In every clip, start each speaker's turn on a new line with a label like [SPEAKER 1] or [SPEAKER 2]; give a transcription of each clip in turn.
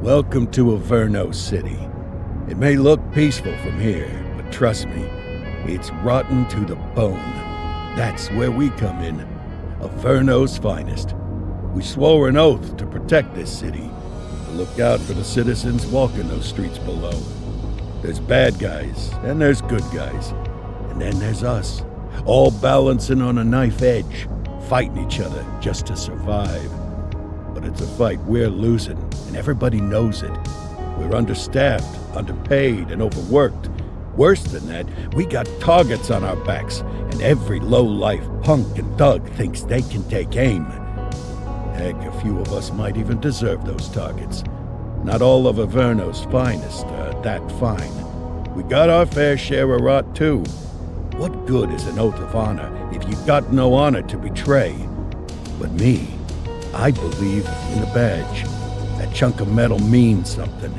[SPEAKER 1] Welcome to Averno City. It may look peaceful from here, but trust me, it's rotten to the bone. That's where we come in. Averno's finest. We swore an oath to protect this city, to look out for the citizens walking those streets below. There's bad guys, and there's good guys. And then there's us, all balancing on a knife edge, fighting each other just to survive. But it's a fight we're losing, and everybody knows it. We're understaffed, underpaid, and overworked. Worse than that, we got targets on our backs, and every low-life punk and thug thinks they can take aim. Heck, a few of us might even deserve those targets. Not all of Averno's finest are that fine. We got our fair share of rot, too. What good is an oath of honor if you got no honor to betray? But me, I believe in the badge. That chunk of metal means something.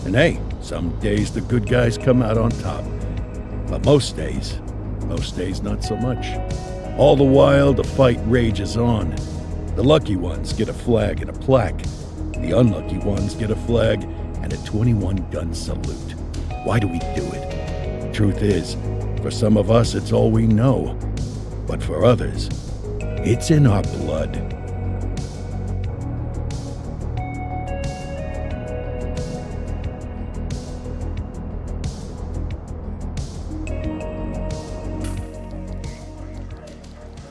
[SPEAKER 1] And hey, some days the good guys come out on top. But most days not so much. All the while, the fight rages on. The lucky ones get a flag and a plaque. The unlucky ones get a flag and a 21-gun salute. Why do we do it? Truth is, for some of us, it's all we know. But for others, it's in our blood.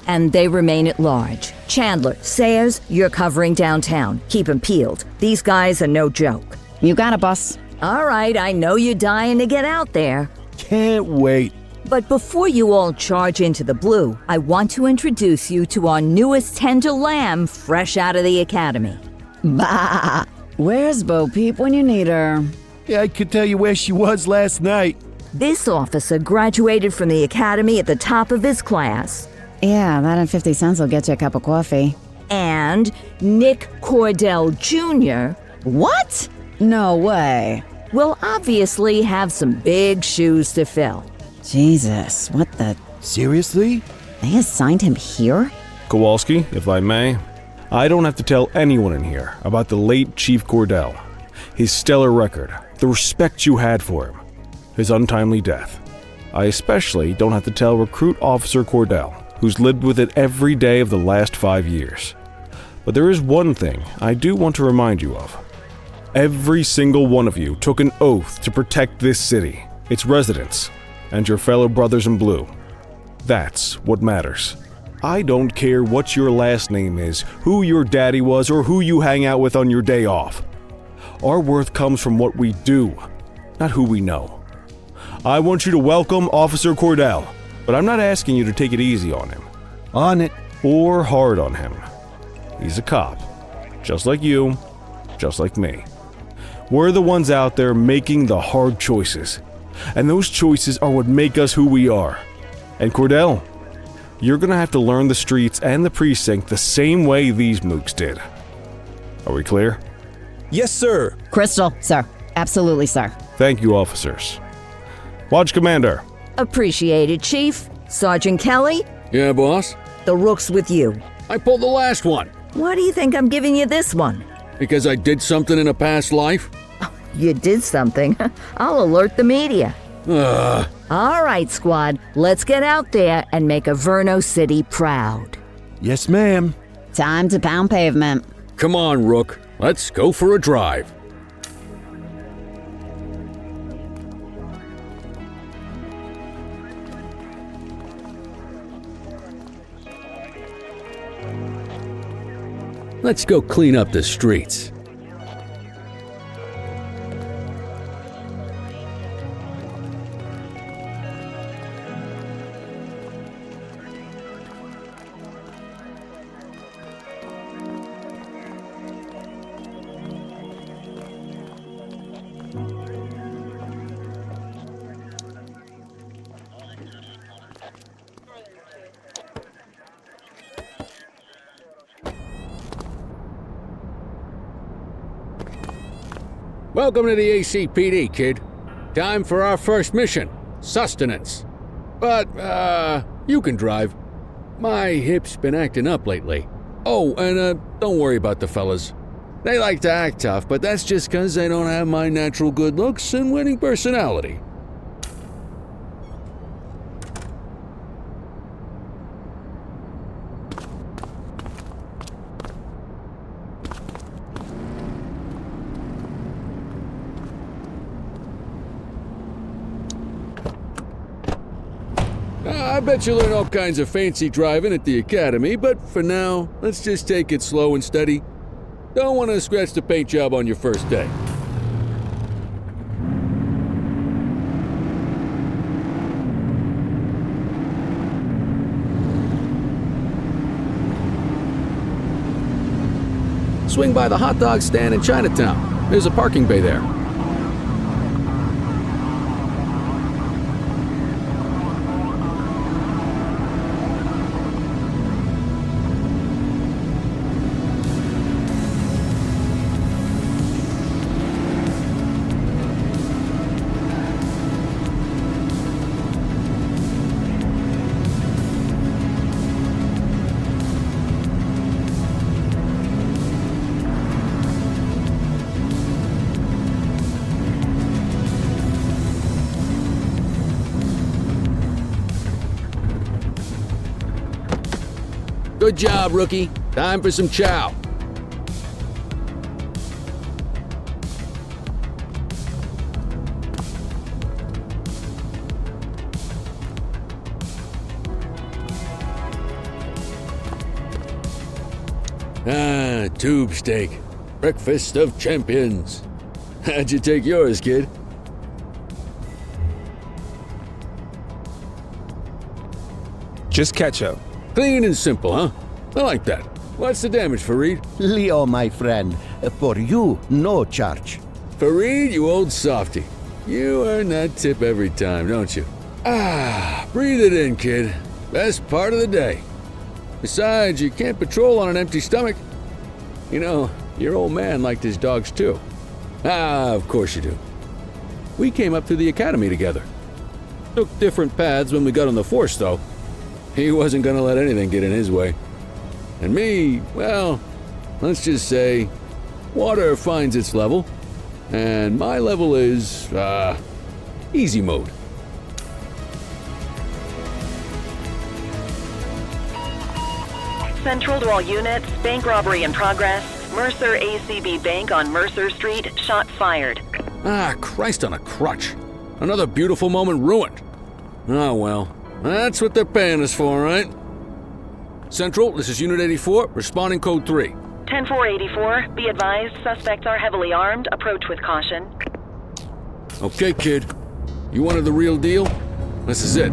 [SPEAKER 2] And they remain at large. Chandler, Sayers, you're covering downtown. Keep 'em peeled. These guys are no joke.
[SPEAKER 3] You got it, boss.
[SPEAKER 2] All right, I know you're dying to get out there.
[SPEAKER 1] Can't wait.
[SPEAKER 2] But before you all charge into the blue, I want to introduce you to our newest tender lamb fresh out of the academy.
[SPEAKER 3] Bah! Where's Bo Peep when you need her?
[SPEAKER 1] Yeah, I could tell you where she was last night.
[SPEAKER 2] This officer graduated from the academy at the top of his class.
[SPEAKER 3] Yeah, that and 50 cents will get you a cup of coffee.
[SPEAKER 2] And Nick Cordell Jr.
[SPEAKER 3] What? No way.
[SPEAKER 2] will obviously have some big shoes to fill.
[SPEAKER 3] Jesus, what the...
[SPEAKER 1] Seriously?
[SPEAKER 3] They assigned him here?
[SPEAKER 4] Kowalski, if I may, I don't have to tell anyone in here about the late Chief Cordell, his stellar record, the respect you had for him, his untimely death. I especially don't have to tell Recruit Officer Cordell, who's lived with it every day of the last 5 years. But there is one thing I do want to remind you of. Every single one of you took an oath to protect this city, its residents, and your fellow brothers in blue. That's what matters. I don't care what your last name is, who your daddy was, or who you hang out with on your day off. Our worth comes from what we do, not who we know. I want you to welcome Officer Cordell, but I'm not asking you to take it easy on him.
[SPEAKER 1] On it.
[SPEAKER 4] Or hard on him. He's a cop, just like you, just like me. We're the ones out there making the hard choices, and those choices are what make us who we are. And Cordell, you're gonna have to learn the streets and the precinct the same way these mooks did. Are we clear?
[SPEAKER 5] Yes, sir.
[SPEAKER 3] Crystal, sir. Absolutely, sir.
[SPEAKER 4] Thank you, officers. Watch Commander.
[SPEAKER 2] Appreciated, Chief. Sergeant Kelly,
[SPEAKER 6] Yeah, boss?
[SPEAKER 2] the rook's with you.
[SPEAKER 6] I pulled the last one.
[SPEAKER 2] Why do you think I'm giving you this one?
[SPEAKER 6] Because I did something in a past life?
[SPEAKER 2] You did something. I'll alert the media. All right, squad. Let's get out there and make Averno City proud.
[SPEAKER 1] Yes, ma'am.
[SPEAKER 3] Time to pound pavement.
[SPEAKER 6] Come on, Rook. Let's go for a drive. Let's go clean up the streets. Welcome to the ACPD, kid. Time for our first mission, sustenance. But, you can drive. My hip's been acting up lately. Oh, and, don't worry about the fellas. They like to act tough, but that's just 'cause they don't have my natural good looks and winning personality. I bet you learn all kinds of fancy driving at the academy, but for now, let's just take it slow and steady. Don't want to scratch the paint job on your first day. Swing by the hot dog stand in Chinatown. There's a parking bay there. Good job, rookie. Time for some chow. Tube steak. Breakfast of champions. How'd you take yours, kid?
[SPEAKER 5] Just ketchup.
[SPEAKER 6] Clean and simple, huh? I like that. What's the damage, Fareed?
[SPEAKER 7] Leo, my friend, for you, no charge.
[SPEAKER 6] Fareed, you old softy. You earn that tip every time, don't you? Breathe it in, kid. Best part of the day. Besides, you can't patrol on an empty stomach. You know, your old man liked his dogs too. Of course you do. We came up through the academy together. Took different paths when we got on the force, though. He wasn't gonna let anything get in his way. And me, well, let's just say, water finds its level, and my level is, easy mode.
[SPEAKER 8] Central to all units, bank robbery in progress. Mercer ACB Bank on Mercer Street, shots fired.
[SPEAKER 6] Christ on a crutch. Another beautiful moment ruined. Oh well, that's what they're paying us for, right? Central, this is Unit 84, responding code 3.
[SPEAKER 8] 10-484, be advised, suspects are heavily armed, approach with caution.
[SPEAKER 6] Okay, kid. You wanted the real deal? This is it.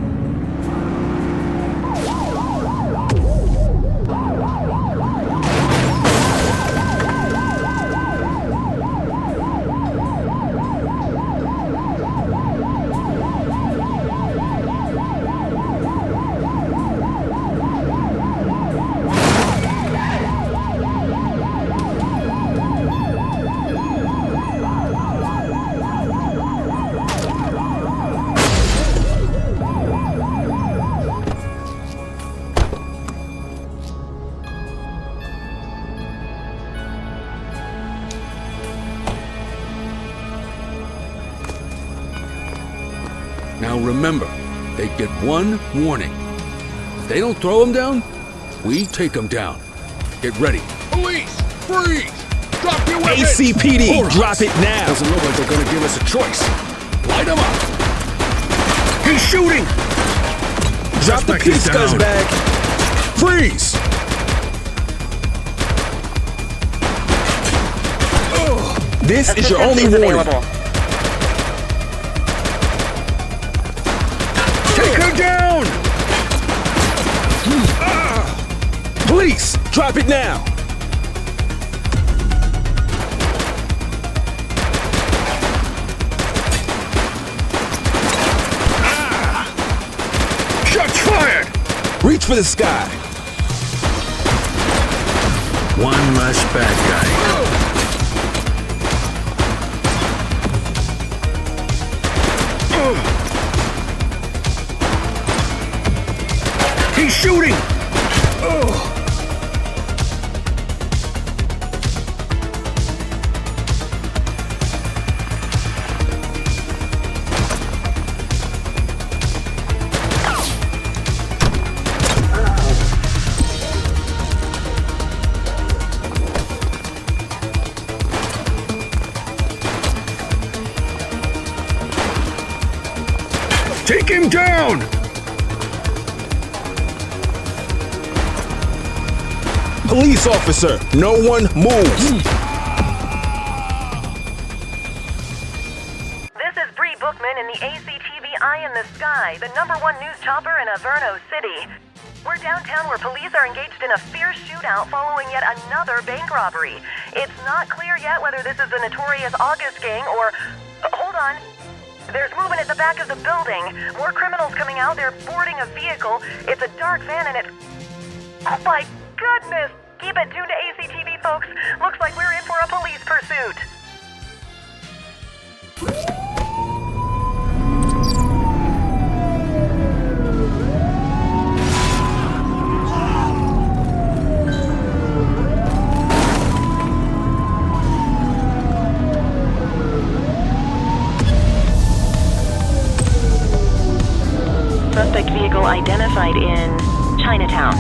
[SPEAKER 6] Now remember, they get one warning. If they don't throw them down, we take them down. Get ready. Police! Freeze! Drop your weapons!
[SPEAKER 5] ACPD, drop it now!
[SPEAKER 6] Doesn't look like they're gonna give us a choice. Light them up! He's shooting!
[SPEAKER 5] Drop the piece, bag.
[SPEAKER 6] Freeze!
[SPEAKER 5] This is your only
[SPEAKER 8] Assistance is
[SPEAKER 5] warning.
[SPEAKER 8] available.
[SPEAKER 6] Take her down!
[SPEAKER 5] Police, drop it now!
[SPEAKER 6] Shots fired!
[SPEAKER 5] Reach for the sky.
[SPEAKER 6] One less bad guy. He's shooting! Take him down!
[SPEAKER 5] Police officer, no one moves.
[SPEAKER 8] This is Bree Bookman in the ACTV Eye in the Sky, the #1 news chopper in Averno City. We're downtown where police are engaged in a fierce shootout following yet another bank robbery. It's not clear yet whether this is the notorious August gang or... Hold on. There's movement at the back of the building. More criminals coming out. They're boarding a vehicle. It's a dark van and it's... Oh my goodness! Keep it tuned to ACTV, folks. Looks like we're in for a police pursuit. Suspect vehicle identified in Chinatown.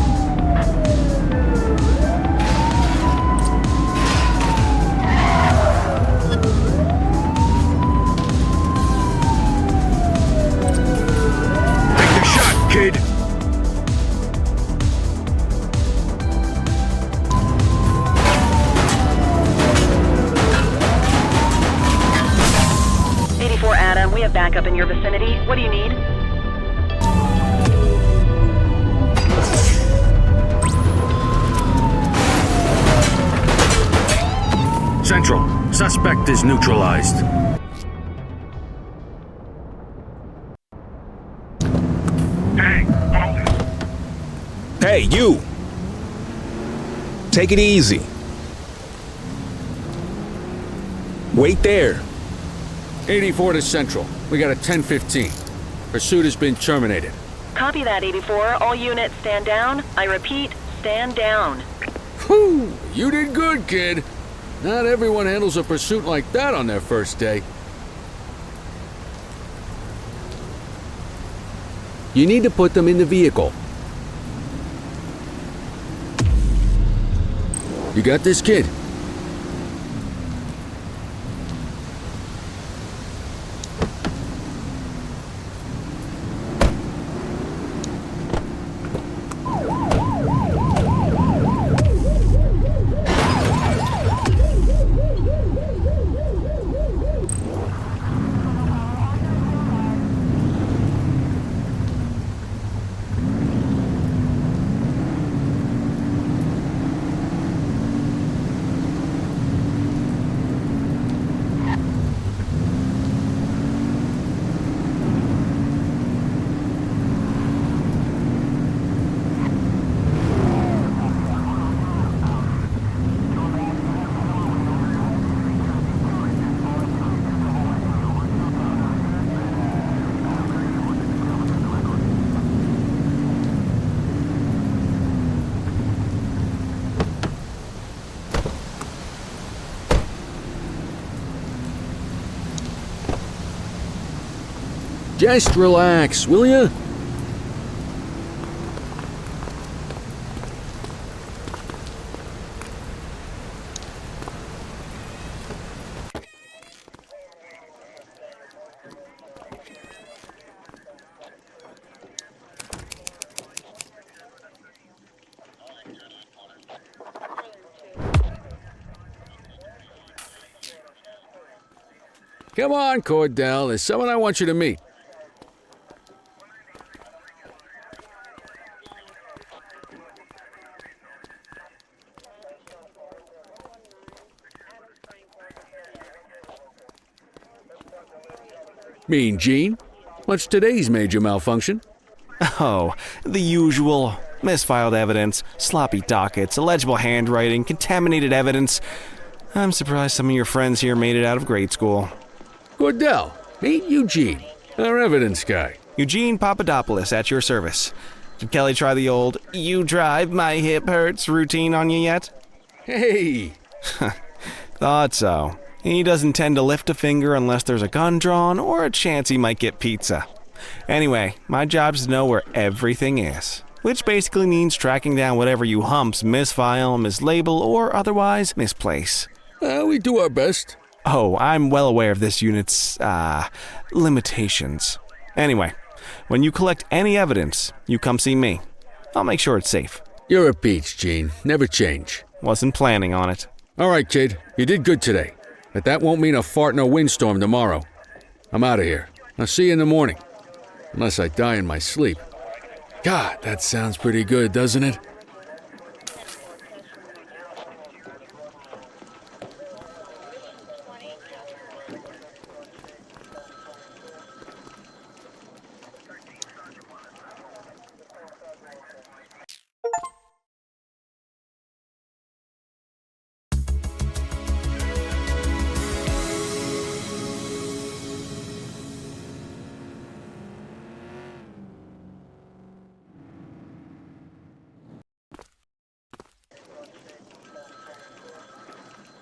[SPEAKER 6] Take the shot, kid!
[SPEAKER 8] Adam, we have backup in your vicinity. What do you need?
[SPEAKER 6] Central, suspect is neutralized.
[SPEAKER 5] Hey, you! Take it easy. Wait there.
[SPEAKER 6] 84 to Central. We got a 10-15. Pursuit has been terminated.
[SPEAKER 8] Copy that, 84. All units stand down. I repeat, stand down.
[SPEAKER 6] Whew! You did good, kid. Not everyone handles a pursuit like that on their first day. You need to put them in the vehicle. You got this, kid? Just relax, will ya? Come on, Cordell. There's someone I want you to meet. Mean Gene? What's today's major malfunction?
[SPEAKER 4] Oh, the usual. Misfiled evidence, sloppy dockets, illegible handwriting, contaminated evidence. I'm surprised some of your friends here made it out of grade school.
[SPEAKER 6] Cordell, meet Eugene, our evidence guy.
[SPEAKER 4] Eugene Papadopoulos at your service. Did Kelly try the old, "you drive, my hip hurts" routine on you yet?
[SPEAKER 6] Hey!
[SPEAKER 4] Thought so. He doesn't tend to lift a finger unless there's a gun drawn or a chance he might get pizza. Anyway, my job's to know where everything is, which basically means tracking down whatever you humps misfile, mislabel, or otherwise misplace.
[SPEAKER 6] We do our best.
[SPEAKER 4] Oh, I'm well aware of this unit's, limitations. Anyway, When you collect any evidence, you come see me. I'll make sure it's safe.
[SPEAKER 6] You're a peach, Gene. Never change.
[SPEAKER 4] Wasn't planning on it.
[SPEAKER 6] All right, kid. You did good today. But that won't mean a fart in a windstorm tomorrow. I'm out of here. I'll see you in the morning. Unless I die in my sleep. God, that sounds pretty good, doesn't it?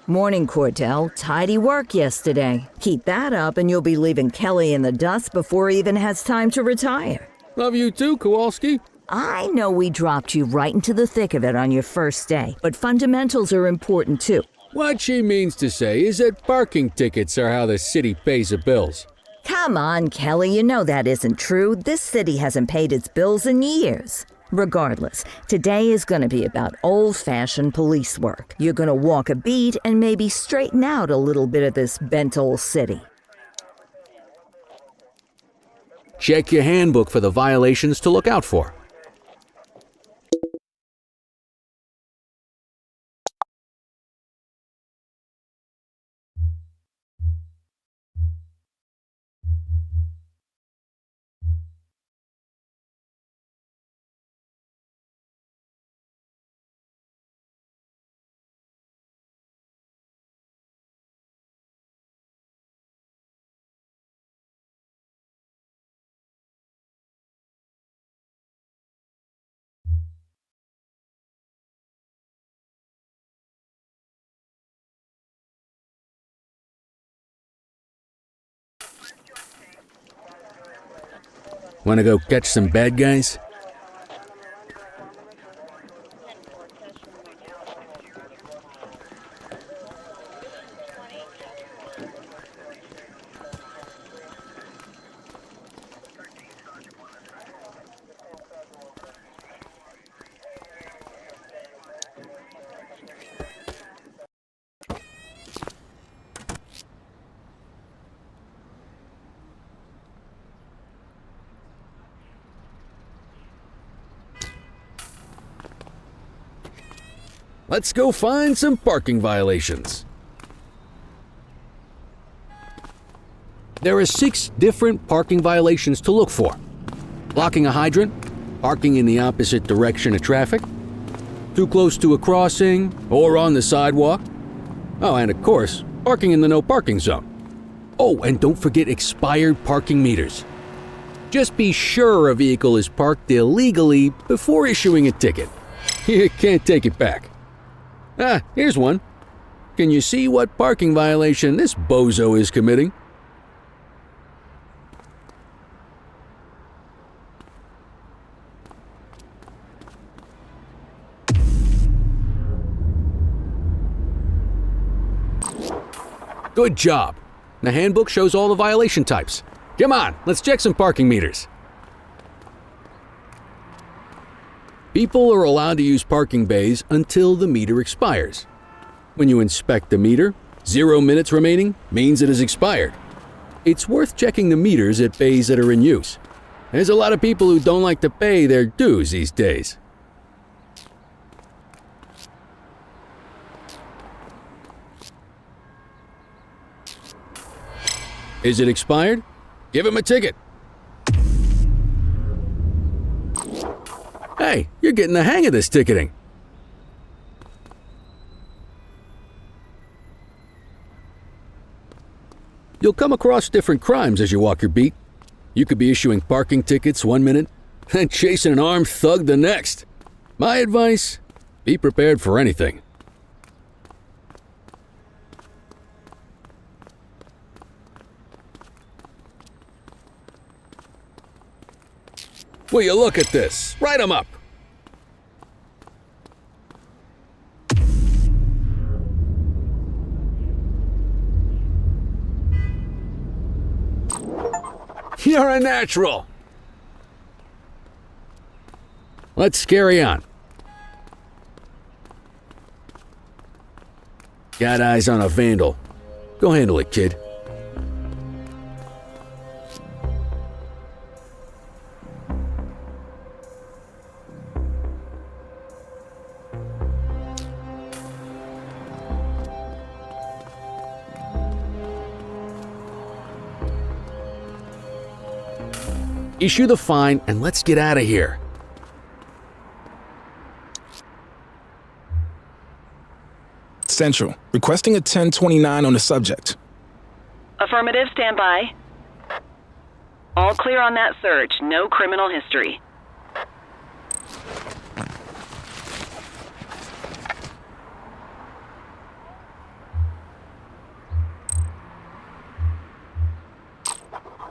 [SPEAKER 2] Morning, Cordell. Tidy work yesterday. Keep that up and you'll be leaving Kelly in the dust before he even has time to retire.
[SPEAKER 6] Love you too, Kowalski.
[SPEAKER 2] I know we dropped you right into the thick of it on your first day, but fundamentals are important too.
[SPEAKER 6] What she means to say is that parking tickets are how the city pays the bills.
[SPEAKER 2] Come on, Kelly, you know that isn't true. This city hasn't paid its bills in years. Regardless, today is going to be about old-fashioned police work. You're going to walk a beat and maybe straighten out a little bit of this bent old city.
[SPEAKER 6] Check your handbook for the violations to look out for. Want to go catch some bad guys? Let's go find some parking violations. There are 6 different parking violations to look for. Blocking a hydrant, parking in the opposite direction of traffic, too close to a crossing or on the sidewalk. Oh, and of course, parking in the no parking zone. Oh, and don't forget expired parking meters. Just be sure a vehicle is parked illegally before issuing a ticket. You can't take it back. Ah, here's one. Can you see what parking violation this bozo is committing? Good job. The handbook shows all the violation types. Come on, let's check some parking meters. People are allowed to use parking bays until the meter expires. When you inspect the meter, 0 minutes remaining means it has expired. It's worth checking the meters at bays that are in use. There's a lot of people who don't like to pay their dues these days. Is it expired? Give him a ticket. Hey, you're getting the hang of this ticketing. You'll come across different crimes as you walk your beat. You could be issuing parking tickets 1 minute and chasing an armed thug the next. My advice, be prepared for anything. Will you look at this? Write 'em up. You're a natural. Let's carry on. Got eyes on a vandal. Go handle it, kid. Issue the fine and let's get out of here.
[SPEAKER 5] Central, requesting a 1029 on the subject.
[SPEAKER 9] Affirmative, stand by. All clear on that search, no criminal history.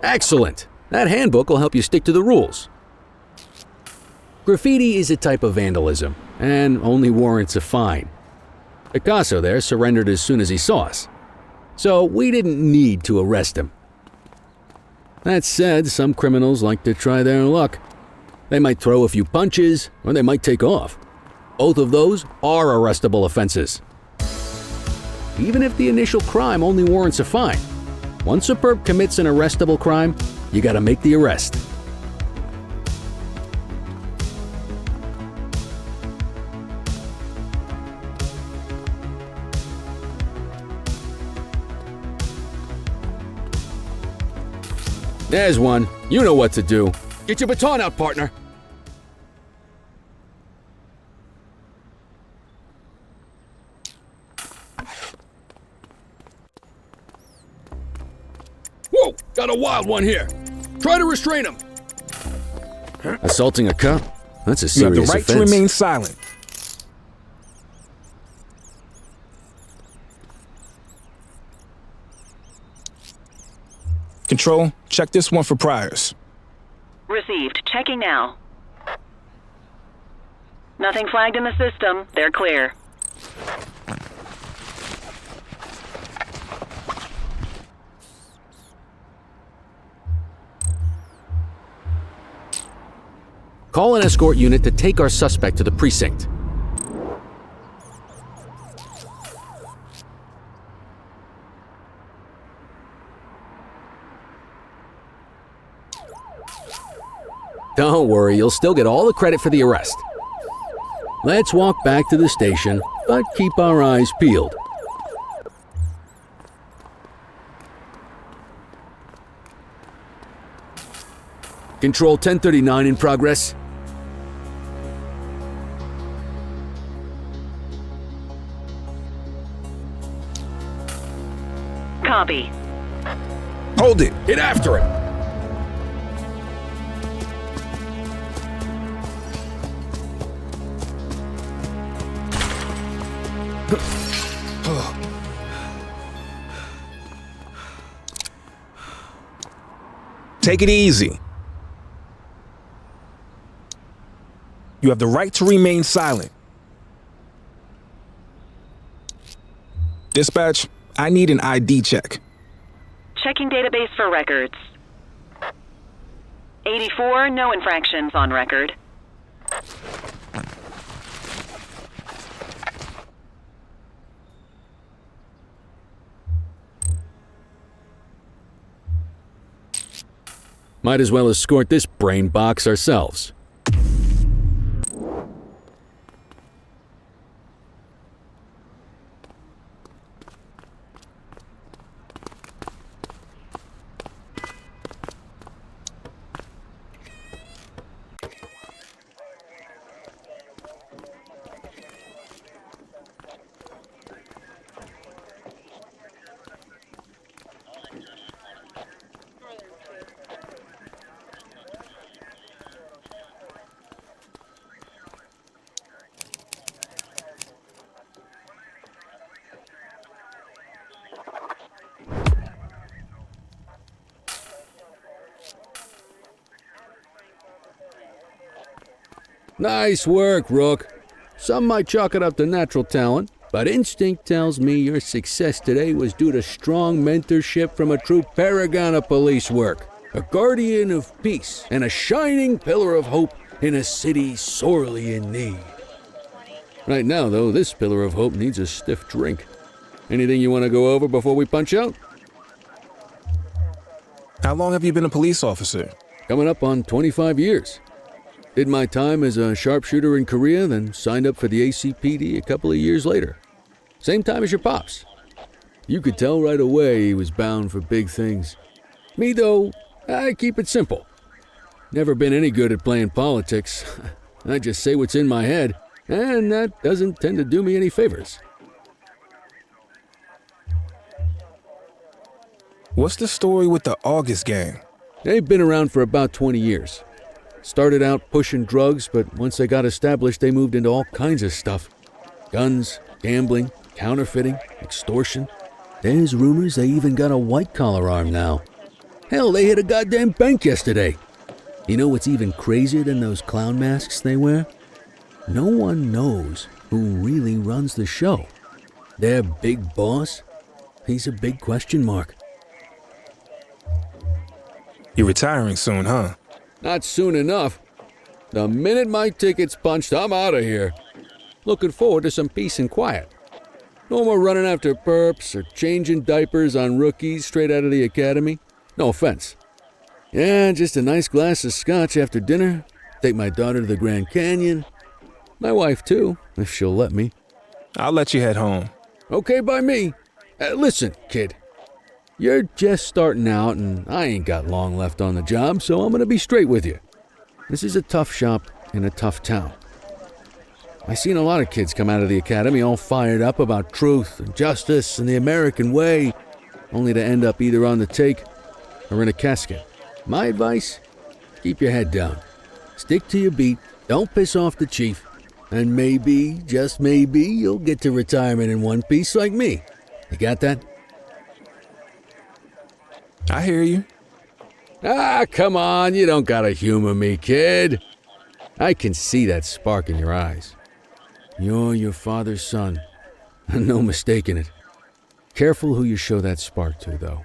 [SPEAKER 6] Excellent. That handbook will help you stick to the rules. Graffiti is a type of vandalism and only warrants a fine. Picasso there surrendered as soon as he saw us, so we didn't need to arrest him. That said, some criminals like to try their luck. They might throw a few punches, or they might take off. Both of those are arrestable offenses. Even if the initial crime only warrants a fine, once a perp commits an arrestable crime, you gotta make the arrest. There's one. You know what to do. Get your baton out, partner. Whoa! Got a wild one here. Try to restrain him. Assaulting a cop? That's a
[SPEAKER 5] You have
[SPEAKER 6] serious
[SPEAKER 5] the right
[SPEAKER 6] offense.
[SPEAKER 5] to remain silent. Control, check this one for priors.
[SPEAKER 9] Received. Checking now. Nothing flagged in the system. They're clear.
[SPEAKER 6] Call an escort unit to take our suspect to the precinct. Don't worry, you'll still get all the credit for the arrest. Let's walk back to the station, but keep our eyes peeled. Control 1039 in progress.
[SPEAKER 9] Copy.
[SPEAKER 5] Hold it.
[SPEAKER 6] Get after him!
[SPEAKER 5] Take it easy. You have the right to remain silent. Dispatch, I need an ID check.
[SPEAKER 9] Checking database for records. 84, no infractions on record.
[SPEAKER 6] Might as well escort this brain box ourselves. Nice work, Rook. Some might chalk it up to natural talent, but instinct tells me your success today was due to strong mentorship from a true paragon of police work, a guardian of peace, and a shining pillar of hope in a city sorely in need. Right now, though, this pillar of hope needs a stiff drink. Anything you want to go over before we punch out?
[SPEAKER 5] How long have you been a police officer?
[SPEAKER 6] Coming up on 25 years. Did my time as a sharpshooter in Korea, then signed up for the ACPD a couple of years later. Same time as your pops. You could tell right away he was bound for big things. Me, though, I keep it simple. Never been any good at playing politics. I just say what's in my head, and that doesn't tend to do me any favors.
[SPEAKER 5] What's the story with the August gang?
[SPEAKER 6] They've been around for about 20 years. Started out pushing drugs, but once they got established, they moved into all kinds of stuff. Guns, gambling, counterfeiting, extortion. There's rumors they even got a white-collar arm now. Hell, they hit a goddamn bank yesterday. You know what's even crazier than those clown masks they wear? No one knows who really runs the show. Their big boss? He's a big question mark.
[SPEAKER 5] You're retiring soon, huh?
[SPEAKER 6] Not soon enough. The minute my ticket's punched, I'm out of here. Looking forward to some peace and quiet. No more running after perps or changing diapers on rookies straight out of the academy. No offense. Yeah, just a nice glass of scotch after dinner. Take my daughter to the Grand Canyon. My wife, too, if she'll let me.
[SPEAKER 5] I'll let you head home.
[SPEAKER 6] Okay by me. Listen, kid. You're just starting out, and I ain't got long left on the job, so I'm gonna be straight with you. This is a tough shop in a tough town. I seen a lot of kids come out of the academy all fired up about truth and justice and the American way, only to end up either on the take or in a casket. My advice? Keep your head down. Stick to your beat, don't piss off the chief, and maybe, just maybe, you'll get to retirement in one piece like me. You got that?
[SPEAKER 5] I hear you.
[SPEAKER 6] Ah, come on, you don't gotta humor me, kid. I can see that spark in your eyes. You're your father's son. No mistaking it. Careful who you show that spark to, though.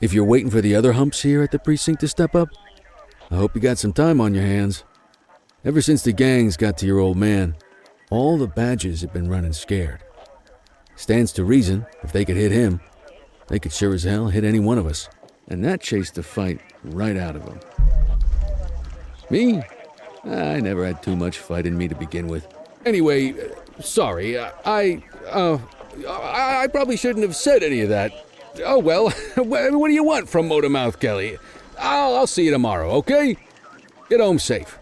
[SPEAKER 6] If you're waiting for the other humps here at the precinct to step up, I hope you got some time on your hands. Ever since the gangs got to your old man, all the badges have been running scared. Stands to reason, if they could hit him, they could sure as hell hit any one of us. And that chased the fight right out of him. Me? I never had too much fight in me to begin with. Anyway, sorry, I probably shouldn't have said any of that. Oh well, what do you want from Motormouth Kelly? I'll see you tomorrow, okay? Get home safe.